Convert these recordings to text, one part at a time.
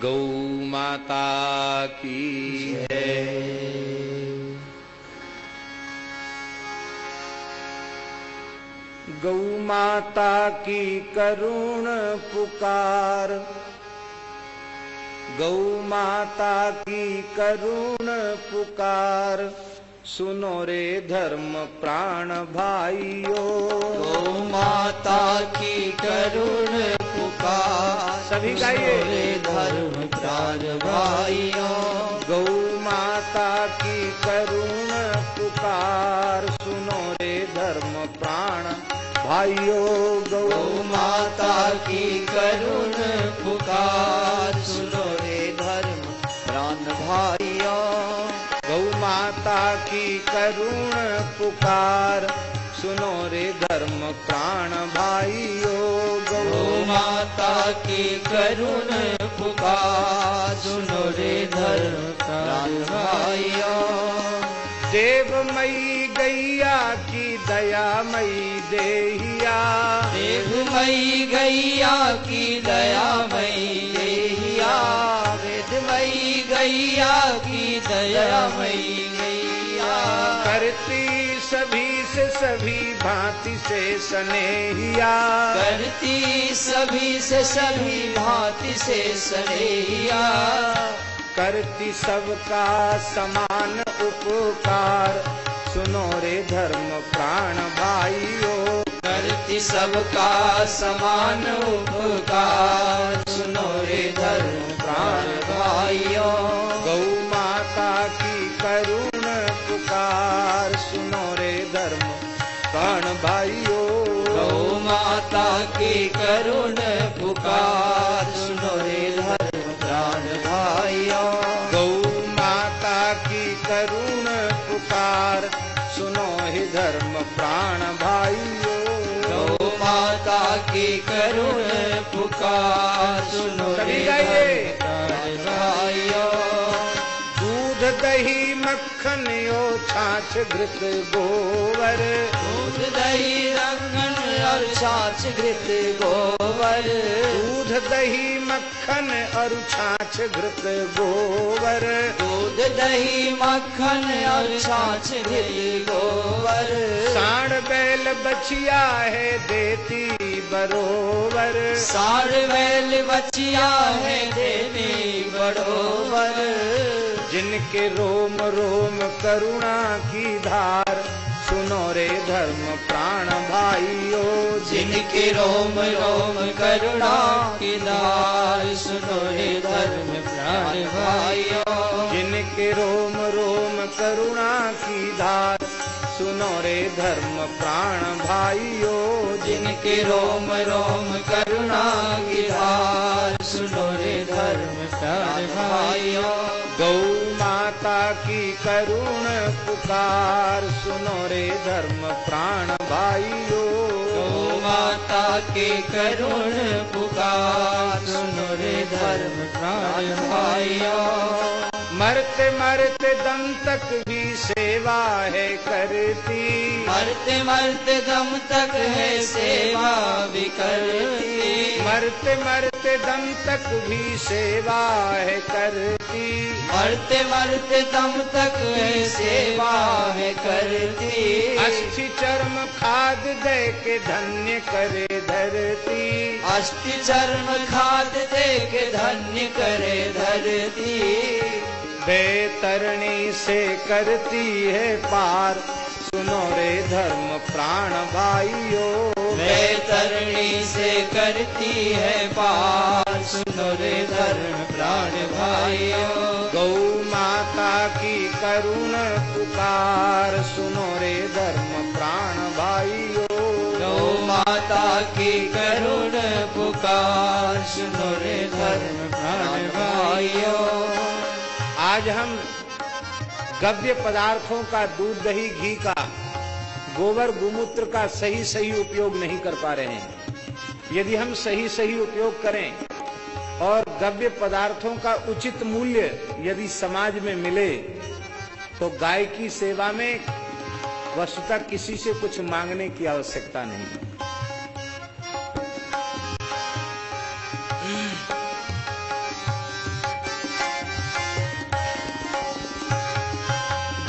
गौ माता की जय। गौ माता की करुण पुकार, गौ माता की करुण पुकार, सुनो रे धर्म प्राण भाइयों। गौ माता की करुण पुकार, सभी गाइए रे धर्म प्राण भाइयों। गौ माता की करुण पुकार, सुनो रे धर्म प्राण भाइयों। गौ माता की करुण पुकार, सुनो रे धर्म प्राण भाइयों। गौ माता की करुण पुकार, सुनो रे धर्म प्राण भाइयों। गौ माता की करुण पुकार, सुनो रे धर्म प्राण भाइयों। देवमयी गैया की दयामयी देहिया, देवमयी गैया की दयामयी देहिया। वेदमयी गैया की दयामयी गैया। करती सभी से सभी भांति से स्नेहिया, करती सभी से सभी भांति से स्नेहिया। करती सबका समान उपकार, सुनो रे धर्म प्राण भाइयों। करती सबका समान उपकार, सुनो रे धर्म प्राण भाइयों। गौ माता की करुण पुकार, सुनो रे धर्म प्राण भाइयों। गौ माता की करुण पुकार, सुनो रे धर्म प्राण भाइयों। गौ माता की करुण पुकार, सुनो हे धर्म प्राण भाइयों। गौ माता की करुण पुकार, सुनो रे धर्म प्राण भाइयों। दूध दही मक्खन यो छाछ घृत गोबर, दूध दही रंगन और छाछ घृत गोबर। दूध दही मक्खन और छाछ घृत गोबर। दूध दही मक्खन और छाछ घृत गोबर। साढ़ बैल बछिया है देती बरोबर, साढ़ बैल बचिया है देती बरोबर। जिनके रोम रोम करुणा की धार, सुनो रे धर्म प्राण भाइयों। जिनके रोम रोम करुणा की धार, सुनो रे धर्म प्राण भाइयों। जिनके रोम रोम करुणा की धार, सुनो रे धर्म प्राण भाइयों। जिनके रोम रोम करुणा की धार, सुनो रे धर्म प्राण भाइयों। गौ माता की करुण पुकार, सुनो रे धर्म प्राण भाइयों। गौ माता की करुण पुकार, सुनो रे धर्म प्राण भाइयों। मरते मरते दम तक भी सेवा है करती, मरते मरते दम तक है सेवा भी करती। मरते मरते दम तक भी सेवा है करती। मरते मरते दम तक है सेवा है करती। अस्थि चर्म खाद दे के धन्य करे धरती, अस्थि चर्म खाद दे के धन्य करे धरती। बैतरणी से करती है पार, सुनो रे धर्म प्राण भाइयों। बैतरणी से करती है पार, सुनो रे धर्म प्राण भाइयों। गौ माता की करुण पुकार, सुनो रे धर्म प्राण भाइयों। गौ माता की करुण पुकार, सुनो रे धर्म प्राण भाइयों। आज हम गव्य पदार्थों का, दूध दही घी का, गोबर गोमूत्र का सही सही उपयोग नहीं कर पा रहे हैं। यदि हम सही सही उपयोग करें और गव्य पदार्थों का उचित मूल्य यदि समाज में मिले, तो गाय की सेवा में वस्तुतः किसी से कुछ मांगने की आवश्यकता नहीं।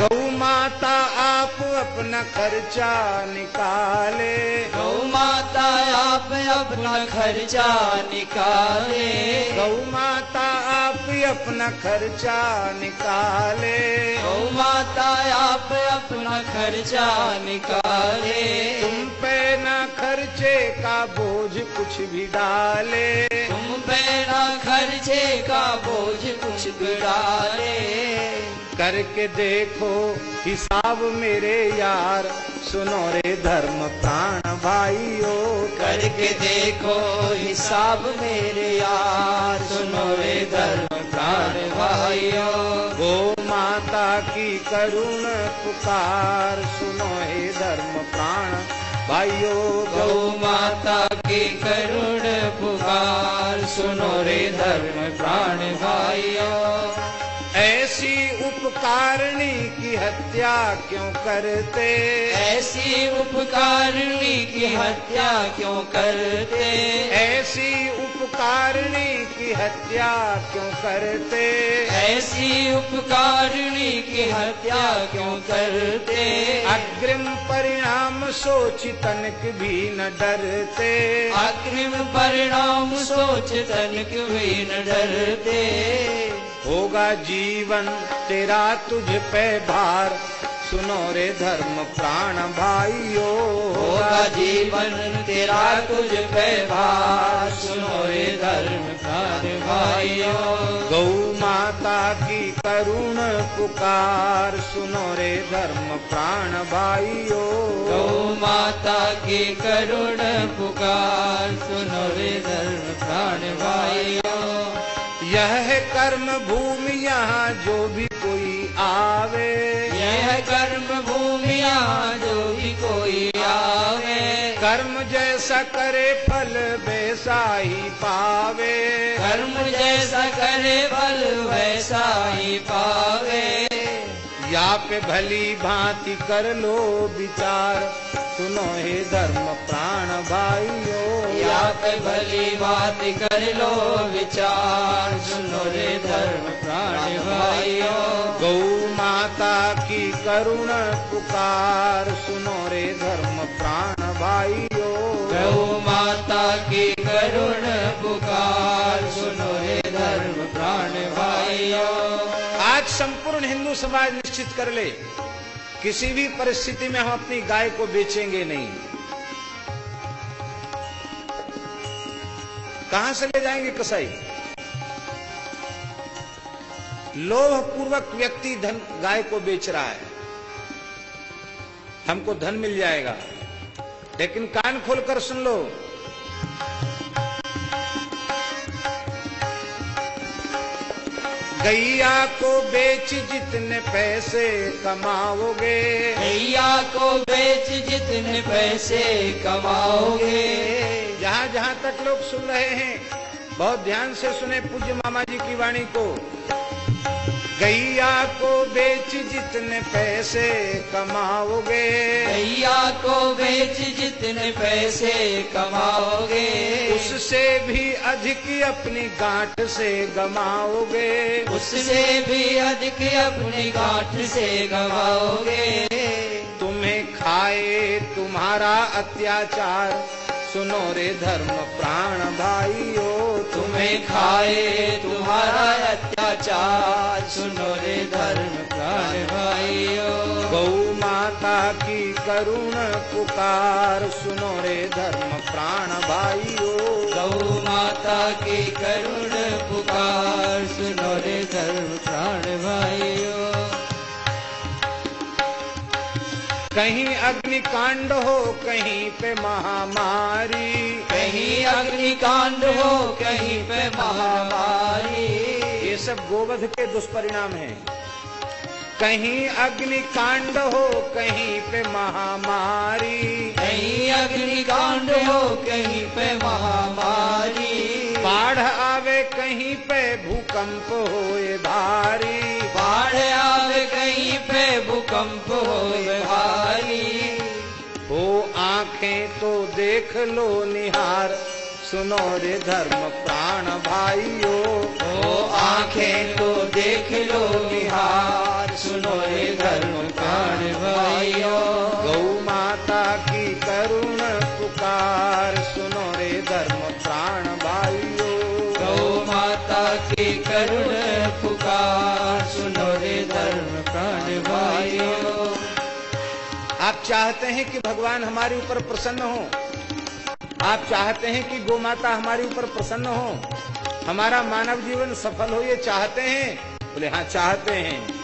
गौ माता आप अपना खर्चा निकाले, गौ माता आप अपना खर्चा निकाले, गौ माता आप अपना खर्चा निकाले, गौ माता आप अपना खर्चा निकाले, तुम पे ना खर्चे का बोझ कुछ भी डाले, तुम पे ना खर्चे का बोझ कुछ भी डाले, करके देखो हिसाब मेरे यार, सुनो रे धर्म प्राण भाइयों, करके देखो हिसाब मेरे यार, सुनो रे धर्म प्राण भाइयों, गो माता की करुण पुकार, सुनो हे धर्म प्राण भाइयों, गौ माता की करुण पुकार, सुनो रे धर्म प्राण भाइयों, ऐसी उपकारिणी की हत्या क्यों करते, ऐसी उपकारिणी की हत्या क्यों करते, ऐसी उपकारिणी की हत्या क्यों करते, ऐसी उपकारिणी की हत्या क्यों करते, अग्रिम परिणाम सोच तनिक भी न डरते, अग्रिम परिणाम सोच तनिक भी न डरते, होगा जीवन तेरा तुझ पे भार, सुनो रे धर्म प्राण भाइयों, होगा जीवन तेरा तुझ पे भार, सुनो रे धर्म प्राण भाइयों, गौ माता की करुण पुकार, सुनो रे धर्म प्राण भाइयों, गौ माता की करुण पुकार, सुनो रे धर्म प्राण भाइयों, यह है कर्म भूमि यहाँ जो भी कोई आवे, यह कर्म भूमि यहाँ जो भी कोई आवे, कर्म जैसा करे फल वैसा ही पावे, कर्म जैसा करे फल वैसा ही पावे, या पे भली भांति कर लो विचार, सुनो हे धर्म प्राण भाइयों, या पे भली बात कर लो विचार, सुनो रे धर्म प्राण भाइयों, गौ माता की करुण पुकार, सुनो रे धर्म प्राण भाइयों, गौ माता की करुण पुकार, सुनो रे धर्म प्राण भाइयों, आज संपूर्ण हिंदू समाज निश्चित कर ले, किसी भी परिस्थिति में हम अपनी गाय को बेचेंगे नहीं। कहां से ले जाएंगे कसाई? लोभ पूर्वक व्यक्ति धन गाय को बेच रहा है, हमको धन मिल जाएगा, लेकिन कान खोलकर सुन लो, गैया को बेच जितने पैसे कमाओगे, गैया को बेच जितने पैसे कमाओगे, जहां जहां तक लोग सुन रहे हैं बहुत ध्यान से सुने पूज्य मामा जी की वाणी को, गैया को बेच जितने पैसे कमाओगे, गैया को बेच जितने पैसे कमाओगे, उससे भी अधिक अपनी गांठ से गमाओगे, उससे भी अधिक अपनी गांठ से गवाओगे, तुम्हें खाए तुम्हारा अत्याचार, सुनो रे धर्म प्राण भाइयों, तुम्हें खाए तुम्हारा अत्याचार, सुनो रे धर्म प्राण भाइयों, गौ माता की करुण पुकार, सुनो रे धर्म प्राण भाइयों, गौ माता की करुण पुकार, सुनो रे धर्म प्राण भाइयों, कहीं अग्निकांड हो कहीं पे महामारी, कहीं अग्निकांड हो कहीं पे महामारी, ये सब गोवध के दुष्परिणाम हैं। कहीं अग्निकांड हो कहीं पे महामारी, कहीं अग्निकांड हो कहीं पे महामारी, बाढ़ आवे कहीं पे भूकंप होए भारी, बाढ़ आवे कहीं पे भूकंप होए भारी, हो आंखें तो देख लो निहार, सुनो रे धर्म प्राण भाइयों, हो आंखें तो देख लो निहार, सुनो रे धर्म की करुण पुकार, सुनो रे धर्म प्राण भाइयों। आप चाहते हैं कि भगवान हमारे ऊपर प्रसन्न हो, आप चाहते हैं कि गौ माता हमारे ऊपर प्रसन्न हो, हमारा मानव जीवन सफल हो, ये चाहते हैं? बोले हाँ चाहते हैं।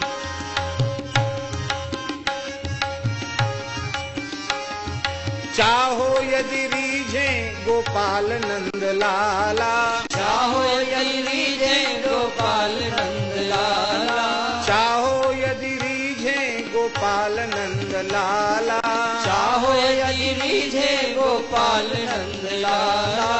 चाहो यदि रीझे गोपाल नंद लाला, चाहो यदि रीझे गोपाल नंद लाला, चाहो यदि रीझे गोपाल नंद लाला, चाहो यदि रीझे गोपाल नंद लाला।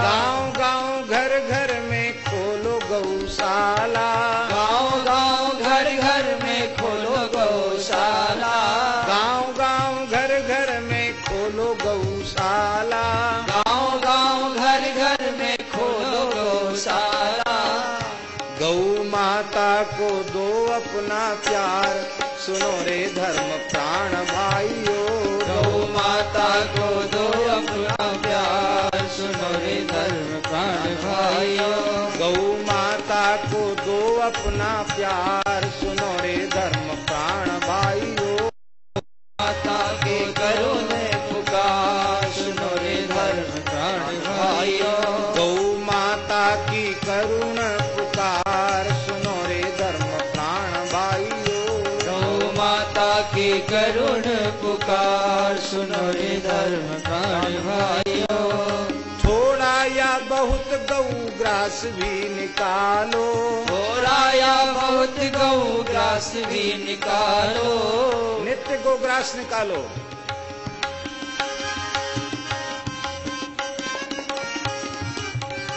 गांव गांव घर घर में खोलो गौशाला, गांव गांव घर घर में खोलो गौशाला, गांव गांव घर घर में खोलो गौशाला, गांव गांव घर घर में खोलो गौशाला। गौ माता को दो अपना प्यार, सुनो रे धर्म प्राण भाइयों। गौ माता को दो अपना प्यार, सुनो रे धर्म प्राण भाइयों। गौ माता को दो अपना प्यार, सुनो रे धर्म प्राण भाइयों। माता के करुण पुकार, सुनो रे धर्म प्राण भाइयों। गौ माता की करुण पुकार, सुनो रे धर्म प्राण भाइयों। गौ माता की करुण पुकार, सुनो रे धर्म प्राण भाइयों। थोड़ा या बहुत गौ ग्रास भी निकालो, थोड़ा या बहुत गौ ग्रास भी निकालो, नित्य गौ ग्रास निकालो।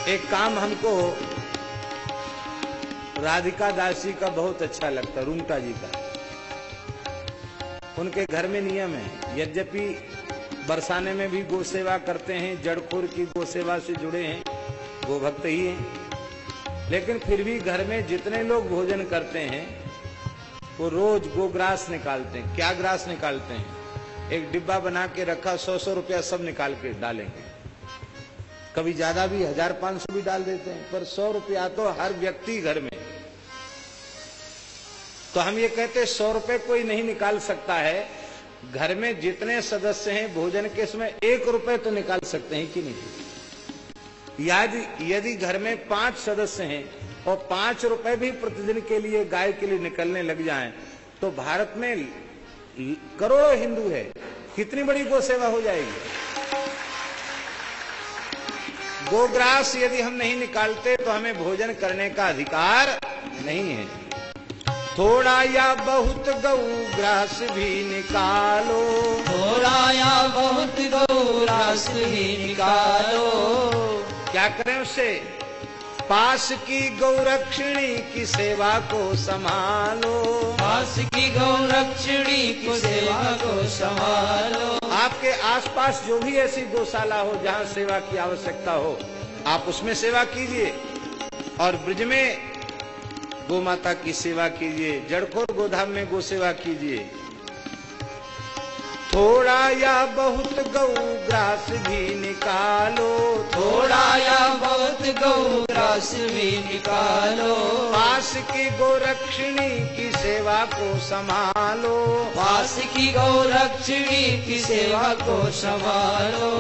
एक काम हमको राधिका दासी का बहुत अच्छा लगता, रूंगटा जी का। उनके घर में नियम है, यद्यपि बरसाने में भी गो सेवा करते हैं, जड़खोर की गो सेवा से जुड़े हैं, गो भक्त ही हैं, लेकिन फिर भी घर में जितने लोग भोजन करते हैं वो रोज गो ग्रास निकालते हैं। क्या ग्रास निकालते हैं? एक डिब्बा बना के रखा, 100-100 रुपया सब निकाल के डालेंगे, कभी ज्यादा भी 1000-500 भी डाल देते हैं, पर 100 रुपया तो हर व्यक्ति घर में। तो हम ये कहते हैं 100 रुपए कोई नहीं निकाल सकता है, घर में जितने सदस्य हैं भोजन के समय 1 रुपए तो निकाल सकते हैं कि नहीं। यदि घर में 5 सदस्य हैं और 5 रुपए भी प्रतिदिन के लिए गाय के लिए निकलने लग जाएं, तो भारत में करोड़ों हिंदू है, कितनी बड़ी गो सेवा हो जाएगी। गोग्रास यदि हम नहीं निकालते तो हमें भोजन करने का अधिकार नहीं है। थोड़ा या बहुत गौ ग्रास भी निकालो, थोड़ा या बहुत गौ ग्रास भी निकालो। क्या करें उससे? पास की गौरक्षिणी की सेवा को संभालो, पास की गौरक्षिणी की सेवा को संभालो। आपके आसपास जो भी ऐसी गौशाला हो जहाँ सेवा की आवश्यकता हो, आप उसमें सेवा कीजिए और ब्रज में गौ माता की सेवा कीजिए, जड़खोर गोधाम में गो सेवा कीजिए। थोड़ा या बहुत गौ ग्रास भी निकालो, थोड़ा या बहुत गौ ग्रास भी निकालो। पास की गौरक्षिणी की सेवा को संभालो, पास की गौरक्षिणी की सेवा को संभालो।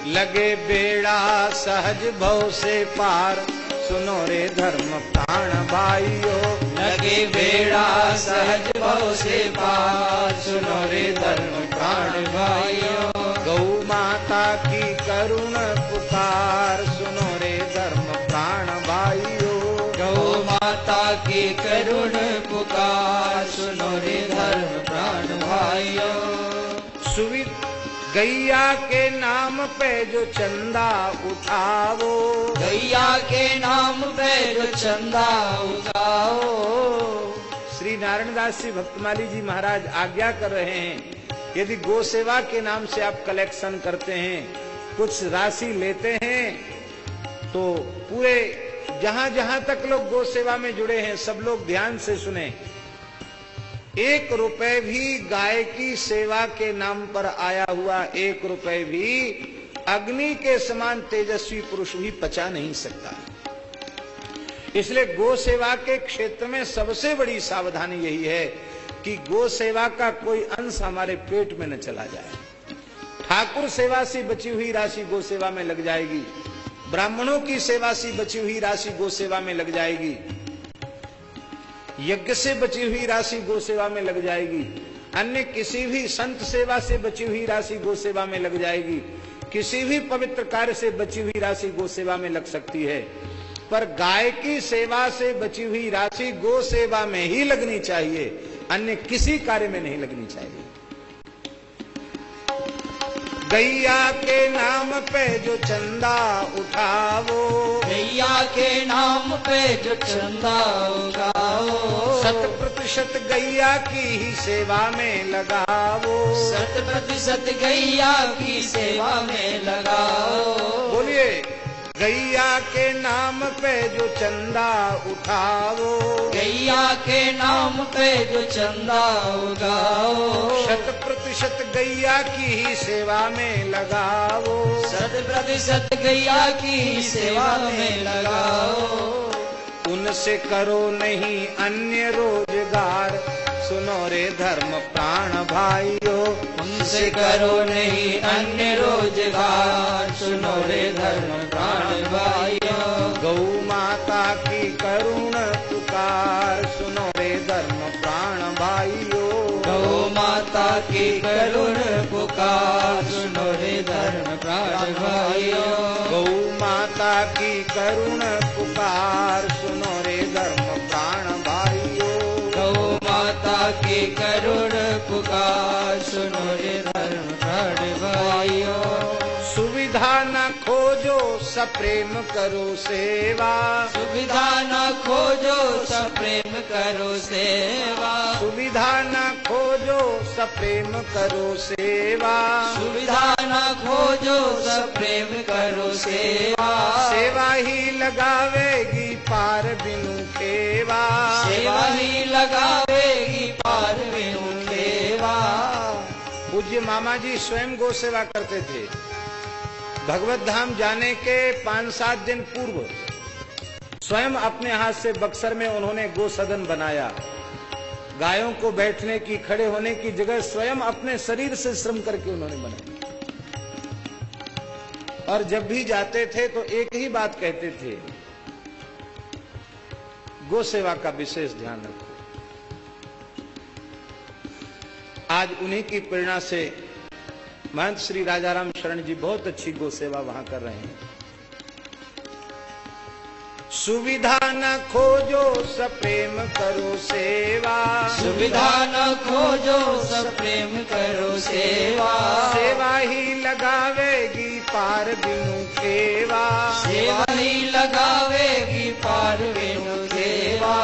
लगे बेड़ा सहज भव से पार, सुनो रे धर्म प्राण भाइयों। लगे बेड़ा सहज भव से पार, सुनो रे धर्म प्राण भाइयों। गौ माता की करुण पुकार, सुनो रे धर्म प्राण भाइयों। गौ माता की करुण पुकार, सुनो रे धर्म प्राण भाइयों। गैया के नाम पे जो चंदा उठाओ, गैया के नाम पे जो चंदा उठाओ। श्री नारायण दास जी भक्तमाली जी महाराज आज्ञा कर रहे हैं, यदि गो सेवा के नाम से आप कलेक्शन करते हैं, कुछ राशि लेते हैं, तो पूरे जहां जहां तक लोग गो सेवा में जुड़े हैं सब लोग ध्यान से सुने। 1 रुपए भी गाय की सेवा के नाम पर आया हुआ 1 रुपए भी अग्नि के समान तेजस्वी पुरुष भी पचा नहीं सकता। इसलिए गो सेवा के क्षेत्र में सबसे बड़ी सावधानी यही है कि गो सेवा का कोई अंश हमारे पेट में न चला जाए। ठाकुर सेवा से बची हुई राशि गो सेवा में लग जाएगी, ब्राह्मणों की सेवा से बची हुई राशि गो सेवा में लग जाएगी, यज्ञ से बची हुई राशि गो सेवा में लग जाएगी, अन्य किसी भी संत सेवा से बची हुई राशि गो सेवा में लग जाएगी, किसी भी पवित्र कार्य से बची हुई राशि गो सेवा में लग सकती है। पर गाय की सेवा से बची हुई राशि गो सेवा में ही लगनी चाहिए, अन्य किसी कार्य में नहीं लगनी चाहिए। गैया के नाम पे जो चंदा उठावो, गैया के नाम पे जो चंदा उठाओ, 100% गैया की ही सेवा में लगावो, 100% गैया की सेवा में लगाओ। बोलिए, गैया के नाम पे जो चंदा उठावो, गैया के नाम पे जो चंदा उगाओ, 100% गैया की ही सेवा में लगावो, 100% गैया की सेवा में लगाओ। उनसे करो नहीं अन्य रोजगार, सुनो रे धर्म प्राण भाइयों, उनसे करो नहीं अन्य रोजगार, सुनो रे धर्म प्राण भाइयों। गौ माता की करुण पुकार, सुनो रे धर्म प्राण भाइयों, गौ माता की करुण पुकार, सुनो रे धर्म प्राण भाइयों। गौ माता की करुण पुकार, सुनो रे धर्म प्राण भाइयों, गौ माता की करुण पुकार, सुनो रे धर्म प्राण भाइयों। सुविधा न खोजो सप्रेम करो सेवा, सुविधा न खोजो सप्रेम करो सेवा, सुविधा न खोजो सप्रेम करो सेवा, सुविधा न खोजो सप्रेम करो सेवा। सेवा ही लगावेगी पार बिनु खेवा, सेवा ही लगावेगी पार बिनु खेवा। पूज्य मामा जी स्वयं गो सेवा करते थे। भगवत धाम जाने के 5-7 दिन पूर्व स्वयं अपने हाथ से बक्सर में उन्होंने गो सदन बनाया। गायों को बैठने की, खड़े होने की जगह स्वयं अपने शरीर से श्रम करके उन्होंने बनाई। और जब भी जाते थे तो एक ही बात कहते थे, गो सेवा का विशेष ध्यान रखो। आज उन्हीं की प्रेरणा से महंत श्री राजाराम शरण जी बहुत अच्छी गो सेवा वहां कर रहे हैं। सुविधा न खोजो सप्रेम करो सेवा, सुविधा न खोजो सप्रेम करो सेवा, सेवा ही लगावेगी पार बिनु खेवा, सेवा ही लगावेगी पार बिनु खेवा।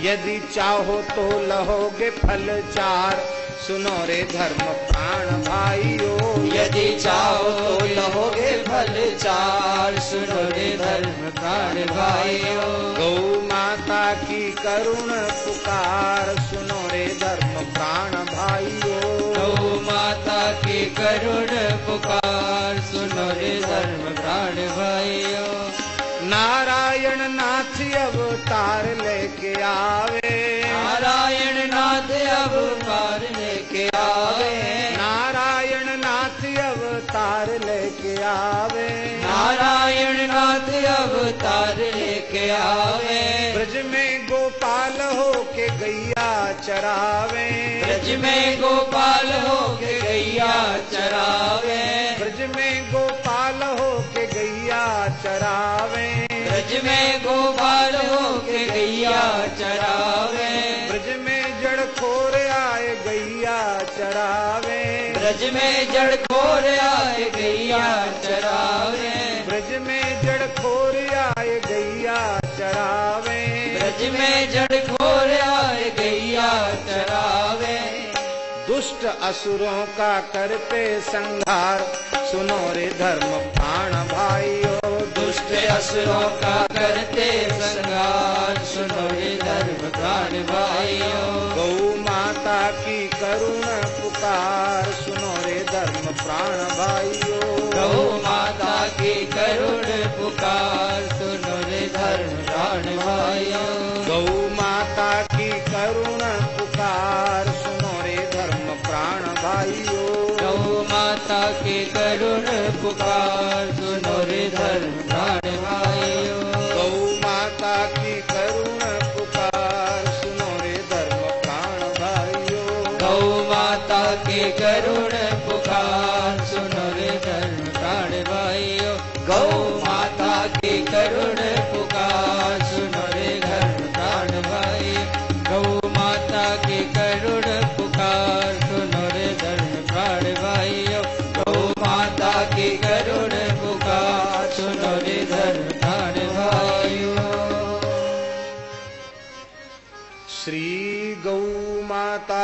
यदि चाहो तो लहोगे फल चार, सुनो रे धर्म प्राण भाइयों, यदि चाहो तो लहोगे फल चार, सुनो रे धर्म प्राण भाइयों। गौ माता की करुण पुकार, सुनो रे धर्म प्राण भाइयों, गौ माता की करुण पुकार, सुनो रे धर्म प्राण भाइयों। नारायण नाथ अवतार लेके आवे, नारायण नाथ अवतार लेके आवे, नारायण नाथ अवतार लेके आवे, नारायण नाथ अवतार लेके आवे। ब्रज में गोपाल हो के गैया चरावे, ब्रज में गोपाल हो के गैया चरावे, ब्रज में गोपाल हो के गैया चरावे, ब्रज में गोपाल हो के गैया चरावे, ब्रज में जड़ खोर आए गैया चरावे, ब्रज में जड़ खोर आए गैया चरावे, ब्रज में जड़ खोर आए गैया चरावे, ब्रज में जड़ खोर आए गैया चरावे। दुष्ट असुरों का करते संहार, सुनो रे धर्म प्राण भाइयों, दुष्ट असुरों का करते संहार, सुनो रे धर्म प्राण भाइयों। गौ माता की करुण पुकार, सुनो रे धर्म प्राण भाइयों, गौ माता की करुण पुकार, सुनो रे धर्म धर्म प्राण भाइयों। गौ माता की करुण पुकार सुनो रे धर्म प्राण भाइयों। गौ माता की करुण पुकार सुनो रे धर्म प्राण भाइयों। गौ माता की करुण पुकार सुनो रे धर्म प्राण भाइयों। गौ माता की करुण पुकार सुनो रे धर्म प्राण भाइयों। गौ माता की करुण पुकार सुनो रे धर्म प्राण भाइयों। गौ माता की करुण पुकार सुनो रे धर्म प्राण भाइयों। गौ माता की करुण पुकार सुनो रे धर्म प्राण भाइयों। श्री गौ माता